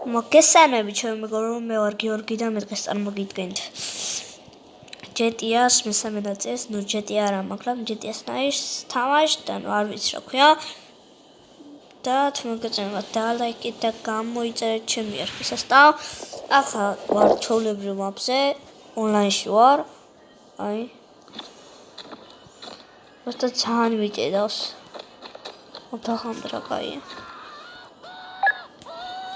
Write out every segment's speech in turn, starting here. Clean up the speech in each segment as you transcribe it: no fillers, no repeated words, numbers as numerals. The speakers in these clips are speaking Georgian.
მოგესალმებით ჩემი მეგობრებო, მე ვარ გიორგი და მე დღეს წარმოგიდგენთ GTA-ს მესამე ნაწილს, GTA არა, მაგრამ GTA-ს ნაირს თამაშ და არ ვიცი რა ქვია. და თუ მოგეწონათ დალაიქეთ და გამოიწერეთ ჩემი არქივსასტავ. ახლა ვარ ჩვეულებრივ მაპზე, ონლაინში ვარ. აი. просто ძალიან მიჭედავს. ოთახამდე რა კაია.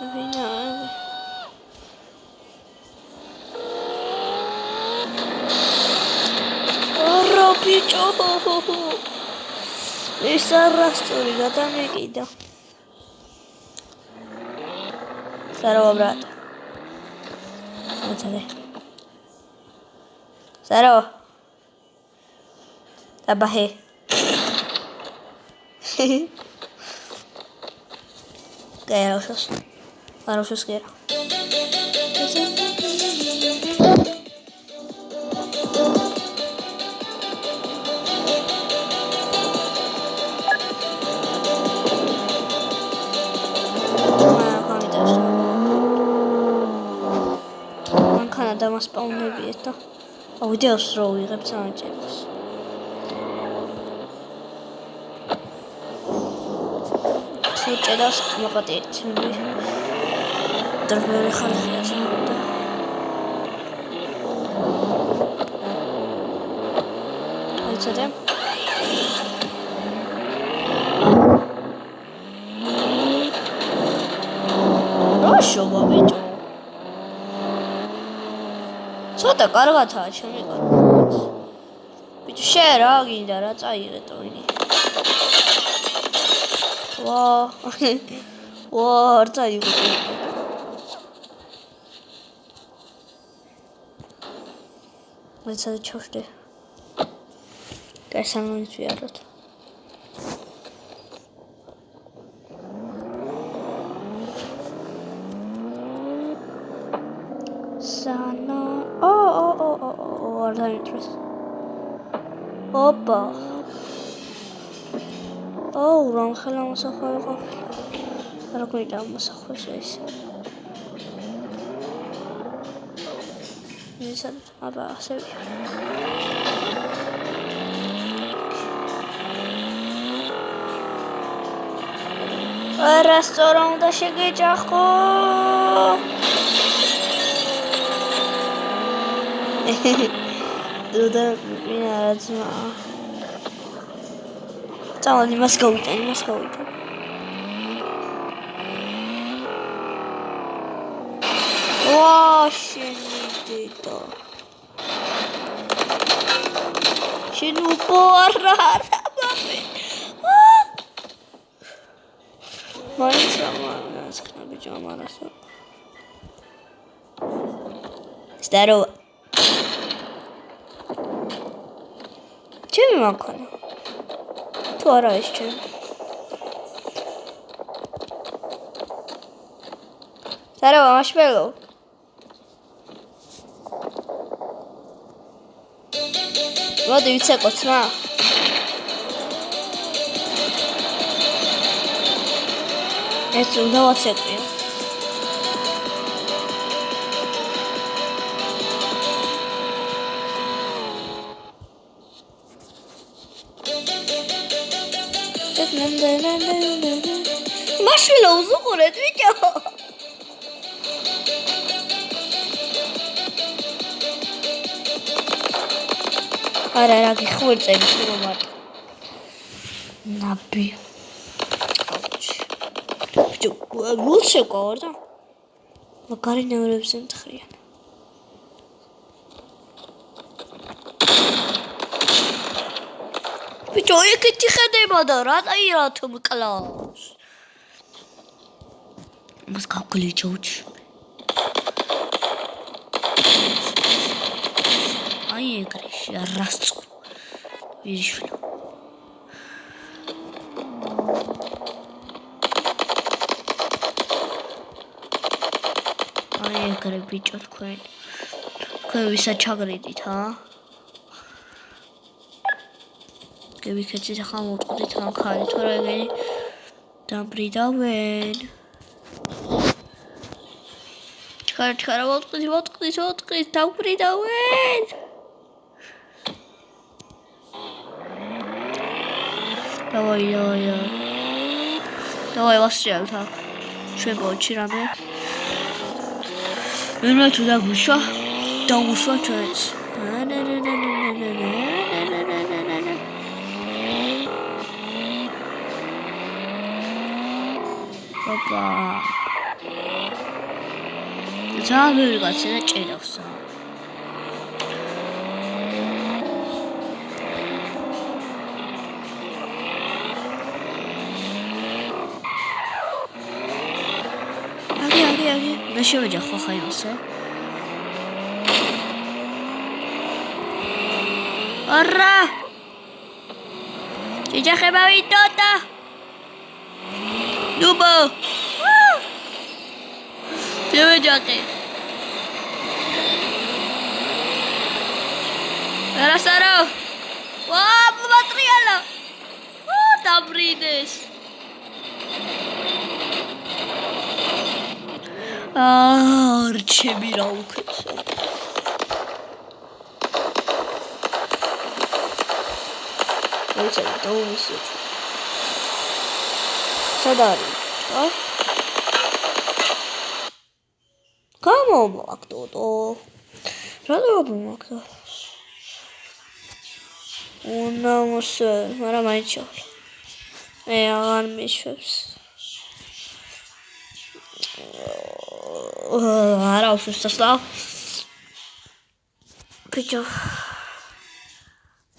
ვინაი Picho, ეს არასწორი გადამეკიდა. Здорово, брат. Смотри. Здорово. Табахи. Хорошо скоро. და მასპაუნებიეთ და ვიდეოს რო ვიღებ სამჭიროს. შეჭედავს მოკატეცები. დროები ხალხია და ეცადე. როშო ბიჭო. ცოტა კარგათაა ჩემი კარგი. ბიჭო შე რა გინდა რა წაიღეთო ვინი. ვა არ წაიღეთო. მეცადე ჩავშდე. გასამონიც ვიაროთ. Sana what interest. Opa. Wrong خلا مسخره قفل. را کویدم مسخره شیش. میشد ابا سوی. رستوران داشته جاخو. Duda minazma. Tamam, imaz kavita. Wow, shenidito. Shinu porra, babe. Mai sama, naskna bijama rasa. Здорово. Чем я могу? Твора еще. Здорово, машпелу. Вот дивіться коцма. Это удовольствие. Marshmallows უყურეთ ბიჭო. არა რა გიხვერწები თუ მარტო. ნაბი. ბიჭო, გულშევკავარ და მაგარი ნევრებზე მთხრიან. ბიჭო, ეგეთი ხედება და რა დაირათ მკლავს. მას გავგლიჯოუჩ. აი ეგრეში არასწო. ვირიშვილო. აი ეგრე ბიჭო თქვენ ვისაც ჩაგრიდით, გევიქეცით ახლა მოვწყდით ამ ხალი, თორე ეგენი დამბრიდავენ. ჩქარა ვოტყვის დავბრიდავენ დავაი ვასწრებთ აქ ჩვენ ბოჩი რამე ვერმა თუ დაგვიშვა დავუშვა ჩვენც ოპა ძალიან ბევრი კაცი და ჭირავს მე შევეჯახო ხა იმასე არა ჯიჯახება ვიდოდა ნუბო შევეჯახე არასარო ვა მატრიალა დაბრიდეს არჩები რა უკეთო ვიცი დავუსვი სად არის გამომაკდო რა გამომაკდო უნამოსე მაგრამ მაინც აღარ მიშვებს არა უშუსტო ბიჭო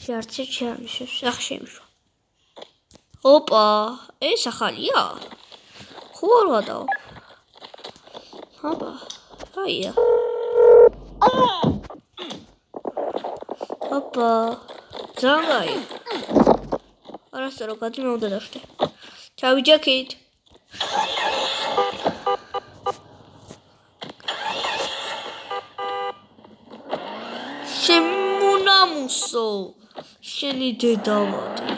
შარცი ჩამიშევს ახშემშო ოპა ეს ახალია ხო არ ვადაო აბა აია ოპა ძაღაი არასდრო გადი მე უნდა დავშტე ჩავიჯექით შემუნამუსო შენი დედავადი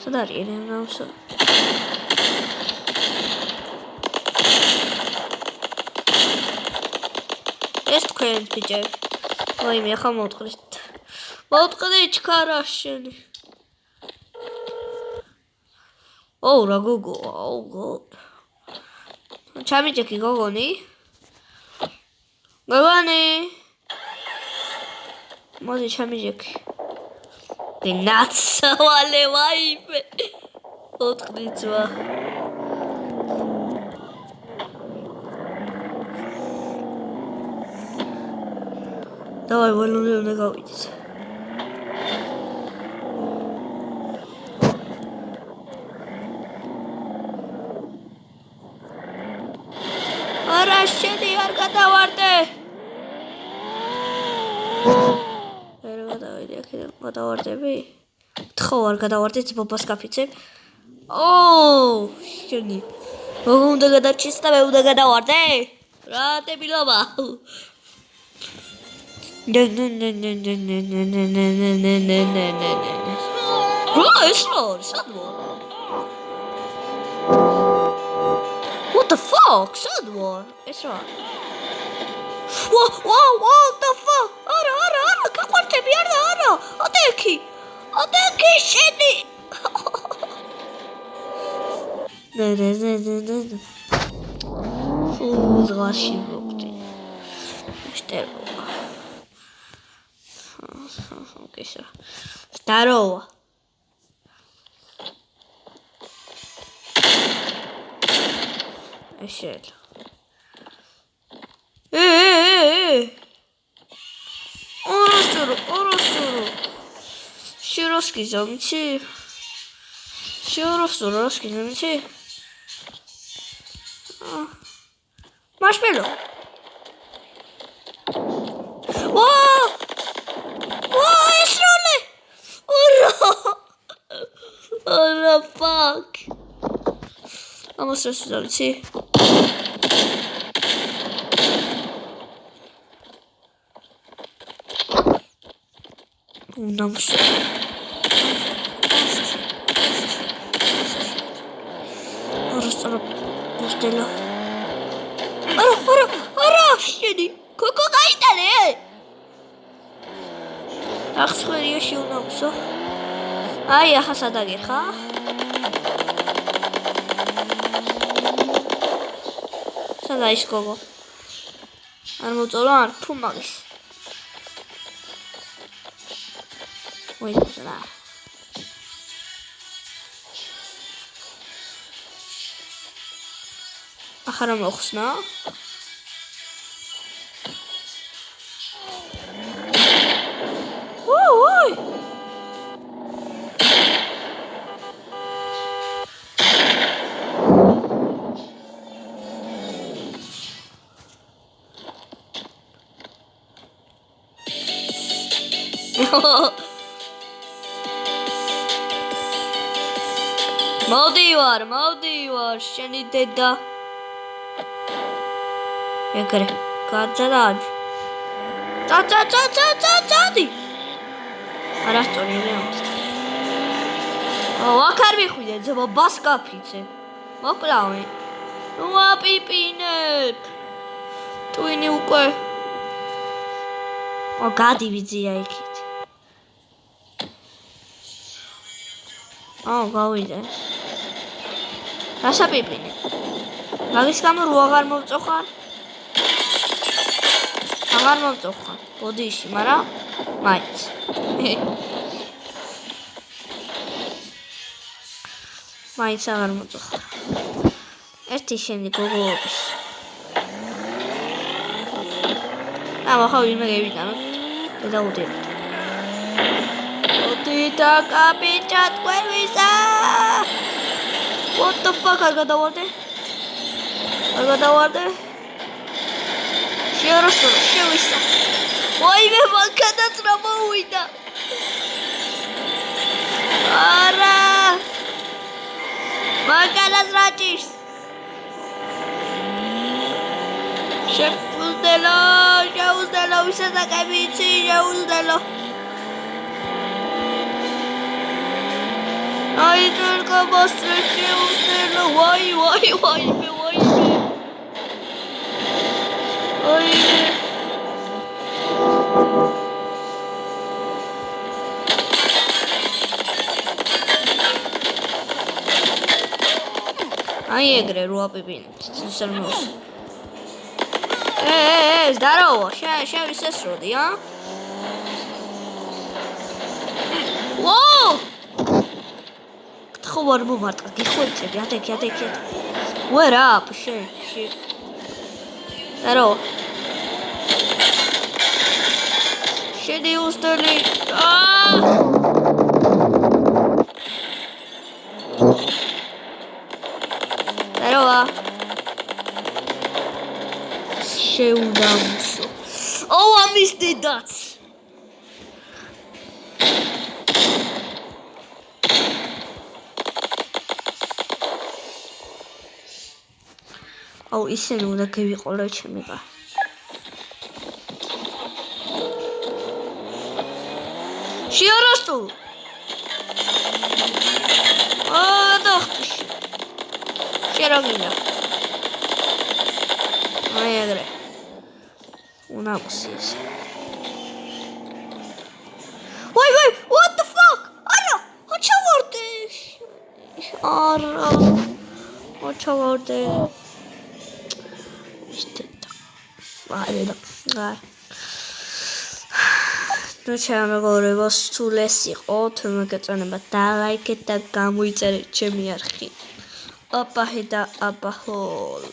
სად არის შემუნამუსო ეს თქვენ ბიჭები ვაიმე ახლა მოვტყდით ჩქარა შენი ოუ რა გოგო აუ ჩამიჯექი გოგონი მოდი ჩამიჯექი ნაცვალე ვაიმე მოვტყდით ვა დავაი ველონი უნდა გავიდეს არა შენი არ გადავარდე ვერ გადავიდი აქედან გადავარდები თხო არ გადავარდე ბობას კაფიცებ ოუ შენი უნდა გადარჩის და მე უნდა გადავარდე რა დებილობა რა ეს რა არის სადმო what the fuck სადმო ეს რა what the fuck არა გაყვარდები არა ოდექი შენი ზღარში მოვდი შტერო Киса. Здорово. Ещё. Оростуру. Широский замчи. Широский замчи. Маршмеллоу. Oh, fuck. Almost just see. უნამსო. არასწორო ბოსტელა. არა, შენი. კოკო გაიტანე. ახსხერიაში უნამსო. აი, ახლა სადაგერ ხა? სადა ის გოგო? არ მოწოლა არ თუ მაგის. მოიწონა. ახლა მოხსნა? ოი! მოვდივარ, შენი დედა. ეგრე, გაძადა. წადი. არასწორი რეალურად. აქ არ მიხვიდე, ძმო, ბასკაფიცე. მოკლავე. ნუ აპიპინებ. ტვინი უკვე. გადივიძია იქით. გავიდე. რასაპიპინე? მაგის გამო რო აღარ მომწოხარ? აღარ მომწოხარ. ბოდიში, მაგრამ მაინც. მაინც აღარ მომწოხარ. ერთი შენი გოგოობის. ახლა ვინმე გევიტანოთ. და უდევით. ოდიდა კაპიჭა თქვენისა. What the fuck? არ გადავარდე. შევისა. ვაიმე, მაგადაც რა მოვიდა. არა. მაგადაც რა ჭირს. შეუძლო, ვისადაკებიცი, შეუძლო. აი ძერკა მოსწრე შეუძლო. ვაიმე. აი ეგრე რო აპიპინებთ ცისერმოს. ზდაროვა, შენ ვისესროდი, ა? ვოუ! ხო არ მომარტყა, გიხვეწები, ადექი. Where up, shit. Здорово. Შენი უსტელი. Здорово. შეუდამსო. ამის დედაც. ისინი უნდა გევიყოლო ჩემი გა. შეარასტო. დახტში. შერაგინა. აი ეგრე. უნამსის. ვაი, what the fuck? არა, ჩავარდე. ნუ ჩემეგორებას სულ ეს იყო, თუმცა გეწონება დალაიქეთ და გამოიწერეთ ჩემი არხი. აპაჰე და აპაჰოლ.